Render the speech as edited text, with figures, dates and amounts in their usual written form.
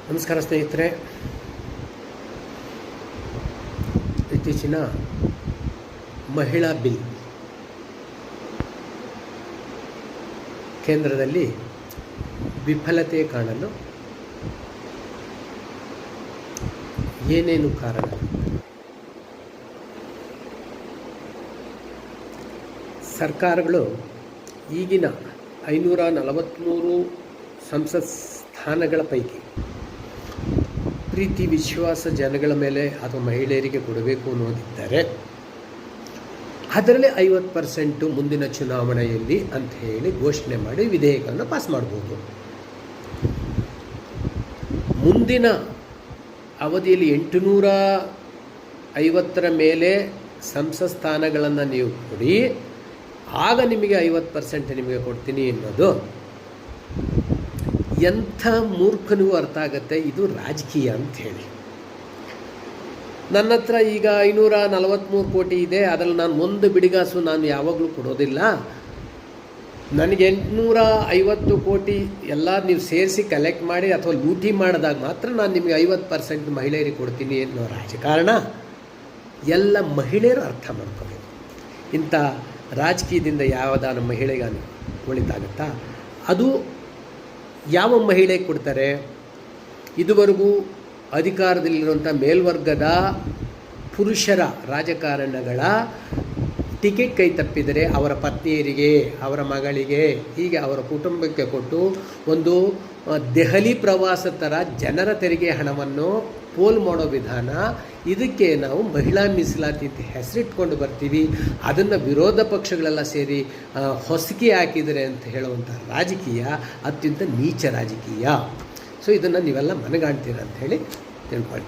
ನಮಸ್ಕಾರ ಸ್ನೇಹಿತರೆ. ಇತ್ತೀಚಿನ ಮಹಿಳಾ ಬಿಲ್ ಕೇಂದ್ರದಲ್ಲಿ ವಿಫಲತೆ ಕಾಣಲು ಏನೇನು ಕಾರಣ? ಸರ್ಕಾರಗಳು ಈಗಿನ 543 ಸಂಸತ್ ಸ್ಥಾನಗಳ ಪೈಕಿ ಪ್ರೀತಿ ವಿಶ್ವಾಸ ಜನಗಳ ಮೇಲೆ ಅಥವಾ ಮಹಿಳೆಯರಿಗೆ ಕೊಡಬೇಕು ಅನ್ನೋದಿದ್ದರೆ ಅದರಲ್ಲಿ 50% ಮುಂದಿನ ಚುನಾವಣೆಯಲ್ಲಿ ಅಂತ ಹೇಳಿ ಘೋಷಣೆ ಮಾಡಿ ವಿಧೇಯಕವನ್ನು ಪಾಸ್ ಮಾಡ್ಬೋದು. ಮುಂದಿನ ಅವಧಿಯಲ್ಲಿ 850 ಮೇಲೆ ಸಂಸತ್ ಸ್ಥಾನಗಳನ್ನು ನೀವು ಕೊಡಿ, ಆಗ ನಿಮಗೆ 50% ನಿಮಗೆ ಕೊಡ್ತೀನಿ ಅನ್ನೋದು ಎಂಥ ಮೂರ್ಖನಿಗೂ ಅರ್ಥ ಆಗುತ್ತೆ. ಇದು ರಾಜಕೀಯ ಅಂಥೇಳಿ. ನನ್ನ ಹತ್ರ ಈಗ 543 ಕೋಟಿ ಇದೆ, ಅದರಲ್ಲಿ ನಾನು ಒಂದು ಬಿಡಿಗಾಸು ನಾನು ಯಾವಾಗಲೂ ಕೊಡೋದಿಲ್ಲ. ನನಗೆ 850 ಕೋಟಿ ಎಲ್ಲ ನೀವು ಸೇರಿಸಿ ಕಲೆಕ್ಟ್ ಮಾಡಿ ಅಥವಾ ಲೂಟಿ ಮಾಡಿದಾಗ ಮಾತ್ರ ನಾನು ನಿಮಗೆ 50% ಮಹಿಳೆಯರಿಗೆ ಕೊಡ್ತೀನಿ ಅನ್ನೋ ರಾಜಕಾರಣ ಎಲ್ಲ ಮಹಿಳೆಯರು ಅರ್ಥ ಮಾಡ್ಕೋಬೇಕು. ಇಂಥ ರಾಜಕೀಯದಿಂದ ಯಾವುದಾನ ಮಹಿಳೆಗೆ ಒಳಿತಾಗುತ್ತಾ? ಅದು ಯಾವ ಮಹಿಳೆಗೆ ಕೊಡ್ತಾರೆ? ಇದುವರೆಗೂ ಅಧಿಕಾರದಲ್ಲಿರುವಂಥ ಮೇಲ್ವರ್ಗದ ಪುರುಷರ ರಾಜಕಾರಣಗಳ ಟಿಕೆಟ್ ಕೈ ತಪ್ಪಿದರೆ ಅವರ ಪತ್ನಿಯರಿಗೆ, ಅವರ ಮಗಳಿಗೆ, ಹೀಗೆ ಅವರ ಕುಟುಂಬಕ್ಕೆ ಕೊಟ್ಟು ಒಂದು ದೆಹಲಿ ಪ್ರವಾಸ ಥರ ಜನರ ತೆರಿಗೆ ಹಣವನ್ನು ಪೋಲ್ ಮಾಡೋ ವಿಧಾನ. ಇದಕ್ಕೆ ನಾವು ಮಹಿಳಾ ಮೀಸಲಾತಿ ಅಂತ ಹೆಸರಿಟ್ಕೊಂಡು ಬರ್ತೀವಿ. ಅದನ್ನು ವಿರೋಧ ಪಕ್ಷಗಳೆಲ್ಲ ಸೇರಿ ಹೊಸಕಿ ಹಾಕಿದರೆ ಅಂತ ಹೇಳುವಂಥ ರಾಜಕೀಯ ಅತ್ಯಂತ ನೀಚ ರಾಜಕೀಯ. ಸೊ ಇದನ್ನು ನೀವೆಲ್ಲ ಮನಗಾಣ್ತೀರ ಅಂಥೇಳಿ ತಿಳ್ಕೊಳ್ತೀವಿ.